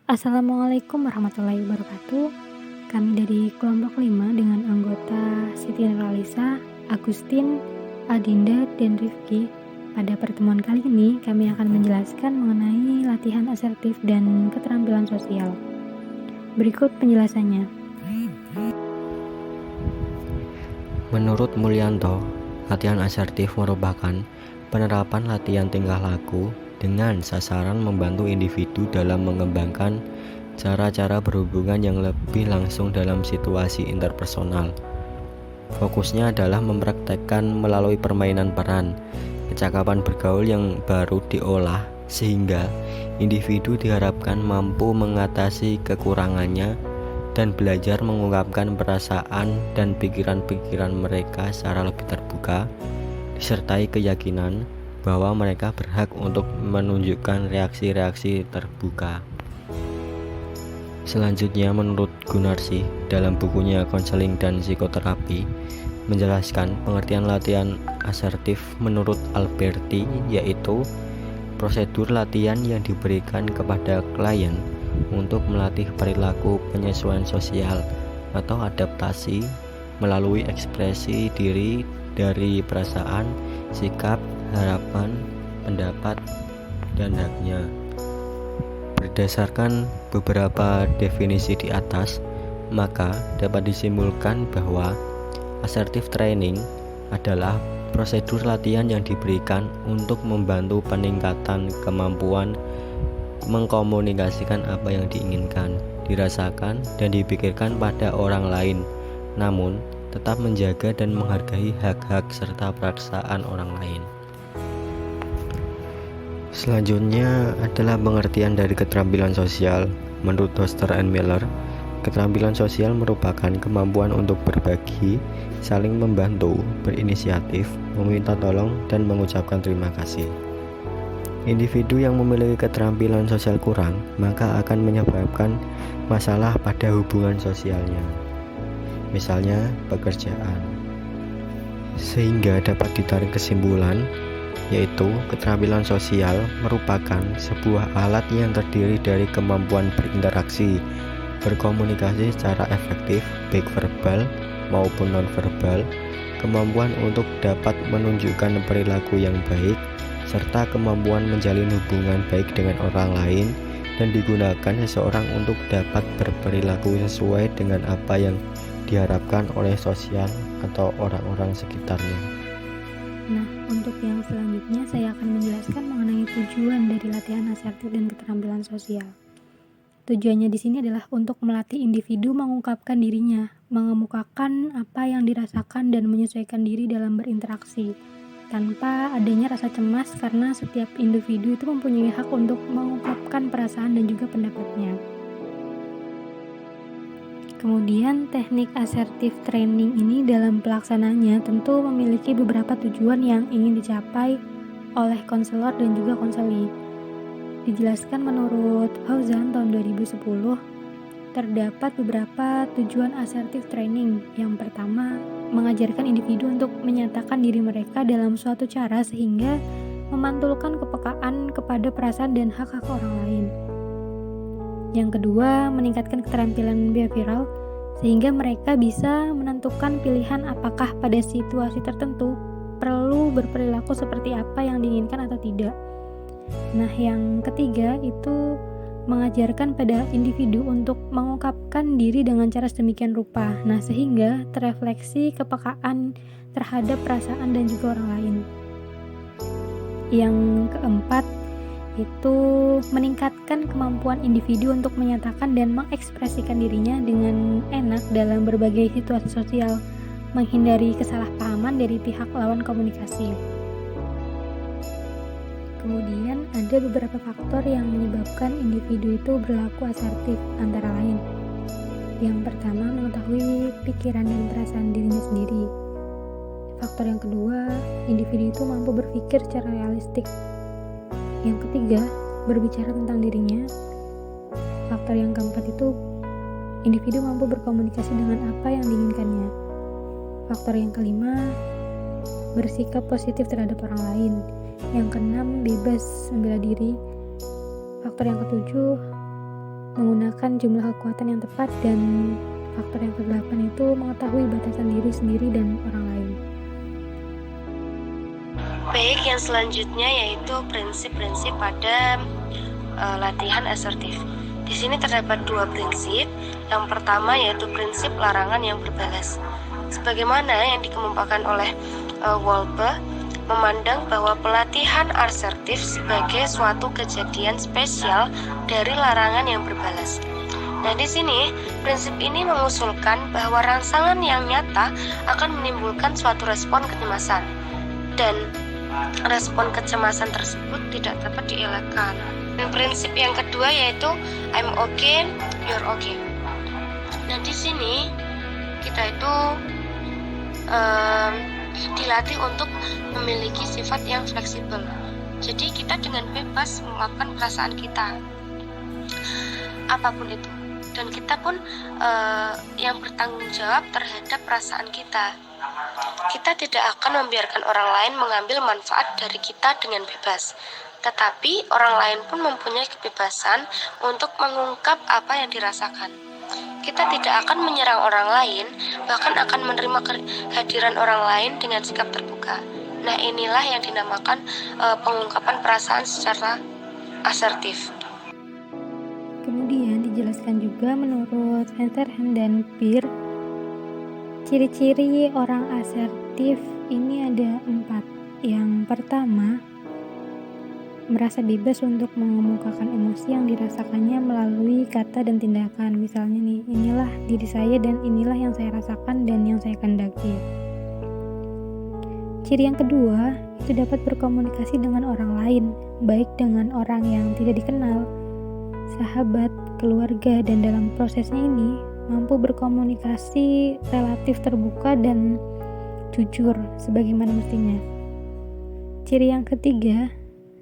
Assalamualaikum warahmatullahi wabarakatuh. Kami dari kelompok 5 dengan anggota Siti Nuralisa, Agustin, Adinda, dan Rifki. Pada pertemuan kali ini, kami akan menjelaskan mengenai latihan asertif dan keterampilan sosial. Berikut penjelasannya. Menurut Mulyanto, latihan asertif merupakan penerapan latihan tingkah laku dengan sasaran membantu individu dalam mengembangkan cara-cara berhubungan yang lebih langsung dalam situasi interpersonal. Fokusnya adalah mempraktekkan melalui permainan peran, kecakapan bergaul yang baru diolah sehingga individu diharapkan mampu mengatasi kekurangannya dan belajar mengungkapkan perasaan dan pikiran-pikiran mereka secara lebih terbuka, disertai keyakinan bahwa mereka berhak untuk menunjukkan reaksi-reaksi terbuka. Selanjutnya, menurut Gunarsi dalam bukunya Konseling dan Psikoterapi menjelaskan pengertian latihan asertif menurut Alberti, yaitu prosedur latihan yang diberikan kepada klien untuk melatih perilaku penyesuaian sosial atau adaptasi melalui ekspresi diri dari perasaan, sikap, harapan, pendapat, dan haknya. Berdasarkan beberapa definisi di atas, maka dapat disimpulkan bahwa assertive training adalah prosedur latihan yang diberikan untuk membantu peningkatan kemampuan mengkomunikasikan apa yang diinginkan, dirasakan, dan dipikirkan pada orang lain, namun tetap menjaga dan menghargai hak-hak serta perasaan orang lain. Selanjutnya adalah pengertian dari keterampilan sosial. Menurut Hoster and Miller, keterampilan sosial merupakan kemampuan untuk berbagi, saling membantu, berinisiatif, meminta tolong, dan mengucapkan terima kasih. Individu yang memiliki keterampilan sosial kurang, maka akan menyebabkan masalah pada hubungan sosialnya, misalnya pekerjaan. Sehingga dapat ditarik kesimpulan, yaitu keterampilan sosial merupakan sebuah alat yang terdiri dari kemampuan berinteraksi, berkomunikasi secara efektif, baik verbal maupun non-verbal, kemampuan untuk dapat menunjukkan perilaku yang baik, serta kemampuan menjalin hubungan baik dengan orang lain, dan digunakan seseorang untuk dapat berperilaku sesuai dengan apa yang diharapkan oleh sosial atau orang-orang sekitarnya. Nah, untuk yang selanjutnya saya akan menjelaskan mengenai tujuan dari latihan asertif dan keterampilan sosial. Tujuannya di sini adalah untuk melatih individu mengungkapkan dirinya, mengemukakan apa yang dirasakan dan menyesuaikan diri dalam berinteraksi, tanpa adanya rasa cemas karena setiap individu itu mempunyai hak untuk mengungkapkan perasaan dan juga pendapatnya. Kemudian teknik assertive training ini dalam pelaksanaannya tentu memiliki beberapa tujuan yang ingin dicapai oleh konselor dan juga konseli. Dijelaskan menurut Fauzan tahun 2010, terdapat beberapa tujuan assertive training. Yang pertama, mengajarkan individu untuk menyatakan diri mereka dalam suatu cara sehingga memantulkan kepekaan kepada perasaan dan hak-hak orang lain. Yang kedua, meningkatkan keterampilan behavioral sehingga mereka bisa menentukan pilihan apakah pada situasi tertentu perlu berperilaku seperti apa yang diinginkan atau tidak. Nah, yang ketiga itu mengajarkan pada individu untuk mengungkapkan diri dengan cara sedemikian rupa. Nah, sehingga terefleksi kepekaan terhadap perasaan dan juga orang lain. Yang keempat itu meningkatkan kemampuan individu untuk menyatakan dan mengekspresikan dirinya dengan enak dalam berbagai situasi sosial, menghindari kesalahpahaman dari pihak lawan komunikasi. Kemudian ada beberapa faktor yang menyebabkan individu itu berlaku asertif, antara lain. Yang pertama, mengetahui pikiran dan perasaan dirinya sendiri. Faktor yang kedua, individu itu mampu berpikir secara realistik. Yang ketiga, berbicara tentang dirinya. Faktor yang keempat itu, individu mampu berkomunikasi dengan apa yang diinginkannya. Faktor yang kelima, bersikap positif terhadap orang lain. Yang keenam, bebas membela diri. Faktor yang ketujuh, menggunakan jumlah kekuatan yang tepat, dan faktor yang ke-8 itu mengetahui batasan diri sendiri dan orang lain. Baik, yang selanjutnya yaitu prinsip-prinsip pada latihan asertif. Di sini terdapat 2 prinsip. Yang pertama yaitu prinsip larangan yang berbalas. Sebagaimana yang dikemukakan oleh Wolpe, memandang bahwa pelatihan asertif sebagai suatu kejadian spesial dari larangan yang berbalas. Nah, di sini prinsip ini mengusulkan bahwa rangsangan yang nyata akan menimbulkan suatu respon kecemasan, dan respon kecemasan tersebut tidak dapat dielakkan. Dan prinsip yang kedua yaitu I'm okay, you're okay. Nah, di sini kita itu dilatih untuk memiliki sifat yang fleksibel. Jadi kita dengan bebas mengungkapkan perasaan kita, apapun itu, dan kita pun yang bertanggung jawab terhadap perasaan kita. Kita tidak akan membiarkan orang lain mengambil manfaat dari kita dengan bebas, tetapi orang lain pun mempunyai kebebasan untuk mengungkap apa yang dirasakan. Kita tidak akan menyerang orang lain, bahkan akan menerima kehadiran orang lain dengan sikap terbuka. Nah, inilah yang dinamakan pengungkapan perasaan secara asertif. Kemudian dijelaskan juga menurut Centerhand dan Peer, ciri-ciri orang asertif ini ada 4. Yang pertama, merasa bebas untuk mengemukakan emosi yang dirasakannya melalui kata dan tindakan. Misalnya nih, inilah diri saya dan inilah yang saya rasakan dan yang saya kehendaki. Ciri yang kedua, itu dapat berkomunikasi dengan orang lain, baik dengan orang yang tidak dikenal, sahabat, keluarga, dan dalam prosesnya ini mampu berkomunikasi relatif terbuka dan jujur sebagaimana mestinya. Ciri yang ketiga,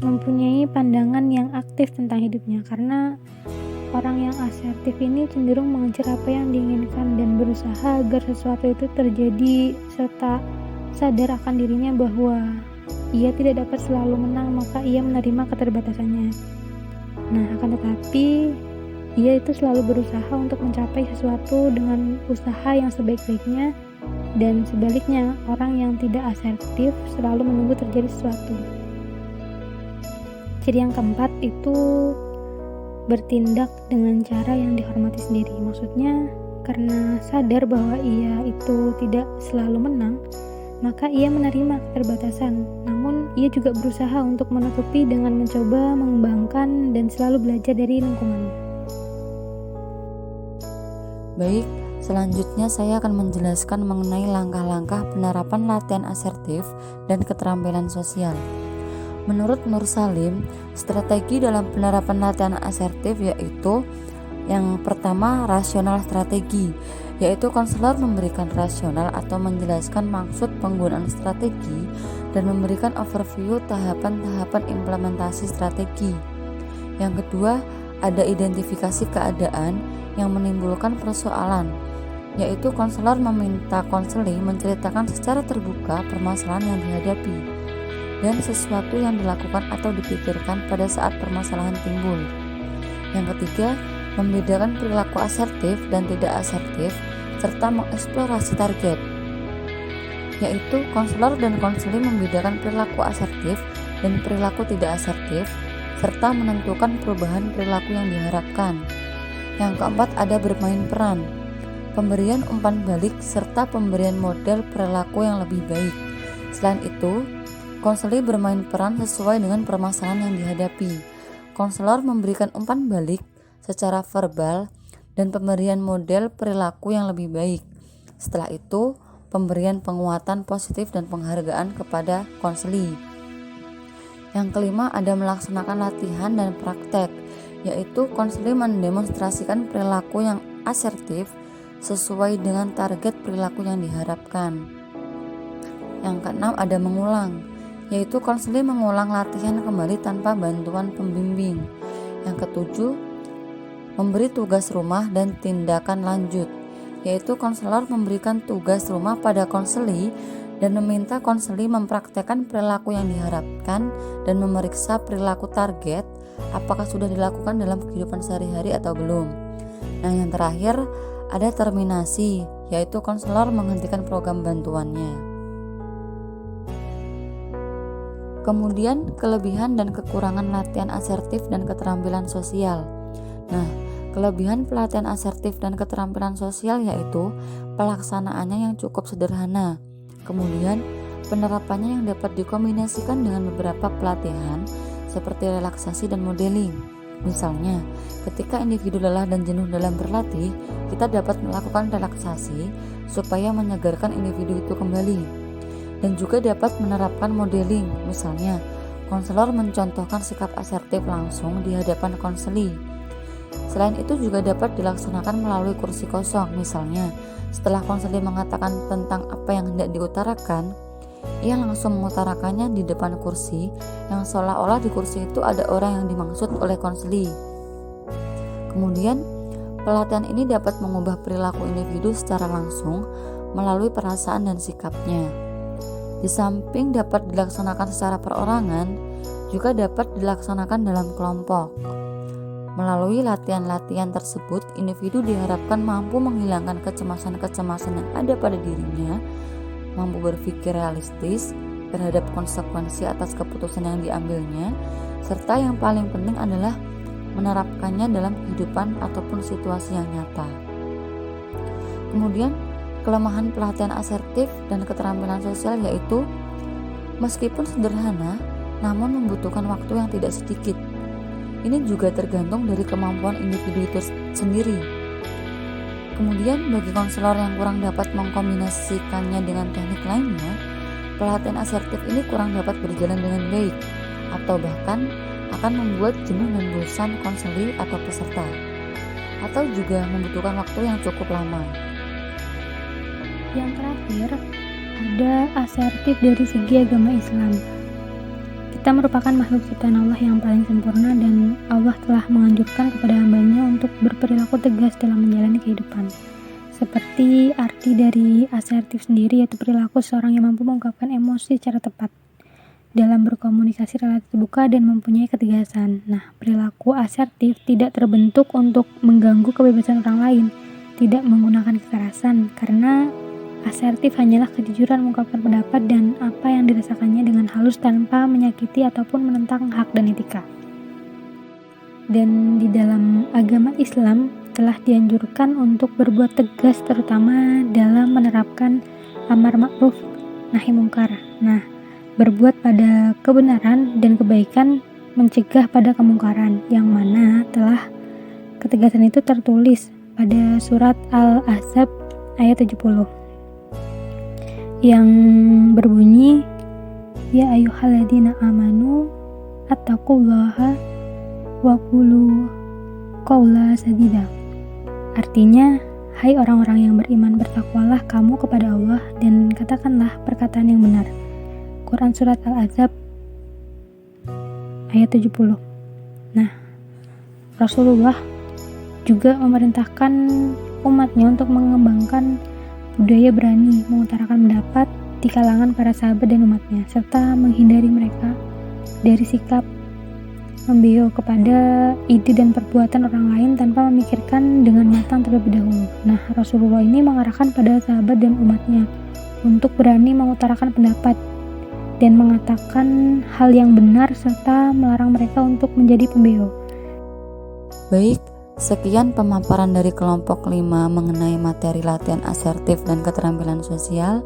mempunyai pandangan yang aktif tentang hidupnya, karena orang yang asertif ini cenderung mengejar apa yang diinginkan dan berusaha agar sesuatu itu terjadi, serta sadar akan dirinya bahwa ia tidak dapat selalu menang, maka ia menerima keterbatasannya. Nah, akan tetapi ia itu selalu berusaha untuk mencapai sesuatu dengan usaha yang sebaik-baiknya, dan sebaliknya orang yang tidak asertif selalu menunggu terjadi sesuatu. Ciri yang keempat itu bertindak dengan cara yang dihormati sendiri. Maksudnya karena sadar bahwa ia itu tidak selalu menang, maka ia menerima keterbatasan. Namun ia juga berusaha untuk menutupi dengan mencoba mengembangkan dan selalu belajar dari lingkungannya. Baik, selanjutnya saya akan menjelaskan mengenai langkah-langkah penerapan latihan asertif dan keterampilan sosial. Menurut Nur Salim, strategi dalam penerapan latihan asertif yaitu yang pertama, rasional strategi, yaitu konselor memberikan rasional atau menjelaskan maksud penggunaan strategi dan memberikan overview tahapan-tahapan implementasi strategi. Yang kedua, ada identifikasi keadaan yang menimbulkan persoalan, yaitu konselor meminta konseli menceritakan secara terbuka permasalahan yang dihadapi dan sesuatu yang dilakukan atau dipikirkan pada saat permasalahan timbul. Yang ketiga, membedakan perilaku asertif dan tidak asertif serta mengeksplorasi target, yaitu konselor dan konseli membedakan perilaku asertif dan perilaku tidak asertif serta menentukan perubahan perilaku yang diharapkan. Yang keempat, ada bermain peran, pemberian umpan balik serta pemberian model perilaku yang lebih baik. Selain itu, konseli bermain peran sesuai dengan permasalahan yang dihadapi. Konselor memberikan umpan balik secara verbal dan pemberian model perilaku yang lebih baik. Setelah itu, pemberian penguatan positif dan penghargaan kepada konseli. Yang kelima, ada melaksanakan latihan dan praktek, yaitu konseli mendemonstrasikan perilaku yang asertif sesuai dengan target perilaku yang diharapkan. Yang keenam, ada mengulang, yaitu konseli mengulang latihan kembali tanpa bantuan pembimbing. Yang ketujuh, memberi tugas rumah dan tindakan lanjut, yaitu konselor memberikan tugas rumah pada konseli dan meminta konseli mempraktekkan perilaku yang diharapkan dan memeriksa perilaku target apakah sudah dilakukan dalam kehidupan sehari-hari atau belum. Nah, yang terakhir ada terminasi, yaitu konselor menghentikan program bantuannya. Kemudian kelebihan dan kekurangan latihan asertif dan keterampilan sosial. Nah, kelebihan pelatihan asertif dan keterampilan sosial yaitu pelaksanaannya yang cukup sederhana. Kemudian penerapannya yang dapat dikombinasikan dengan beberapa pelatihan seperti relaksasi dan modeling. Misalnya, ketika individu lelah dan jenuh dalam berlatih, kita dapat melakukan relaksasi supaya menyegarkan individu itu kembali. Dan juga dapat menerapkan modeling, misalnya konselor mencontohkan sikap asertif langsung di hadapan konseli. Selain itu juga dapat dilaksanakan melalui kursi kosong, misalnya setelah konseli mengatakan tentang apa yang hendak diutarakan, ia langsung mengutarakannya di depan kursi yang seolah-olah di kursi itu ada orang yang dimaksud oleh konseli. Kemudian pelatihan ini dapat mengubah perilaku individu secara langsung melalui perasaan dan sikapnya. Di samping dapat dilaksanakan secara perorangan, juga dapat dilaksanakan dalam kelompok. Melalui latihan-latihan tersebut, individu diharapkan mampu menghilangkan kecemasan-kecemasan yang ada pada dirinya, mampu berpikir realistis terhadap konsekuensi atas keputusan yang diambilnya, serta yang paling penting adalah menerapkannya dalam kehidupan ataupun situasi yang nyata. Kemudian, kelemahan pelatihan asertif dan keterampilan sosial yaitu meskipun sederhana, namun membutuhkan waktu yang tidak sedikit. Ini juga tergantung dari kemampuan individu itu sendiri. Kemudian bagi konselor yang kurang dapat mengkombinasikannya dengan teknik lainnya, pelatihan asertif ini kurang dapat berjalan dengan baik, atau bahkan akan membuat jenuh dan bosan konseli atau peserta, atau juga membutuhkan waktu yang cukup lama. Yang terakhir, ada asertif dari segi agama Islam. Kita merupakan makhluk ciptaan Allah yang paling sempurna dan Allah telah menganjurkan kepada hambanya untuk berperilaku tegas dalam menjalani kehidupan. Seperti arti dari asertif sendiri, yaitu perilaku seorang yang mampu mengungkapkan emosi secara tepat dalam berkomunikasi relatif terbuka dan mempunyai ketegasan. Nah, perilaku asertif tidak terbentuk untuk mengganggu kebebasan orang lain, tidak menggunakan kekerasan, karena asertif hanyalah kejujuran mengungkapkan pendapat dan apa yang dirasakannya dengan halus tanpa menyakiti ataupun menentang hak dan etika. Dan di dalam agama Islam telah dianjurkan untuk berbuat tegas terutama dalam menerapkan amar ma'ruf nahi mungkar. Nah, berbuat pada kebenaran dan kebaikan, mencegah pada kemungkaran, yang mana telah ketegasan itu tertulis pada surat Al-Ahzab ayat 70 yang berbunyi, ya ayyuhalladzina amanu attaqullaha wa qulu qaula sadida. Artinya, hai orang-orang yang beriman, bertakwalah kamu kepada Allah dan katakanlah perkataan yang benar. Quran surat Al-Ahzab ayat 70. Nah, Rasulullah juga memerintahkan umatnya untuk mengembangkan budaya berani mengutarakan pendapat di kalangan para sahabat dan umatnya, serta menghindari mereka dari sikap membeo kepada ide dan perbuatan orang lain tanpa memikirkan dengan matang terlebih dahulu. Nah, Rasulullah ini mengarahkan pada sahabat dan umatnya untuk berani mengutarakan pendapat dan mengatakan hal yang benar serta melarang mereka untuk menjadi pembeo. Baik, sekian pemaparan dari kelompok 5 mengenai materi latihan asertif dan keterampilan sosial.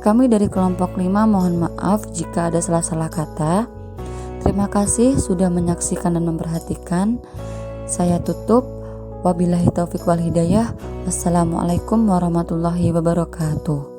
Kami dari kelompok 5 mohon maaf jika ada salah-salah kata. Terima kasih sudah menyaksikan dan memperhatikan. Saya tutup. Wabillahi taufiq wal hidayah. Wassalamualaikum warahmatullahi wabarakatuh.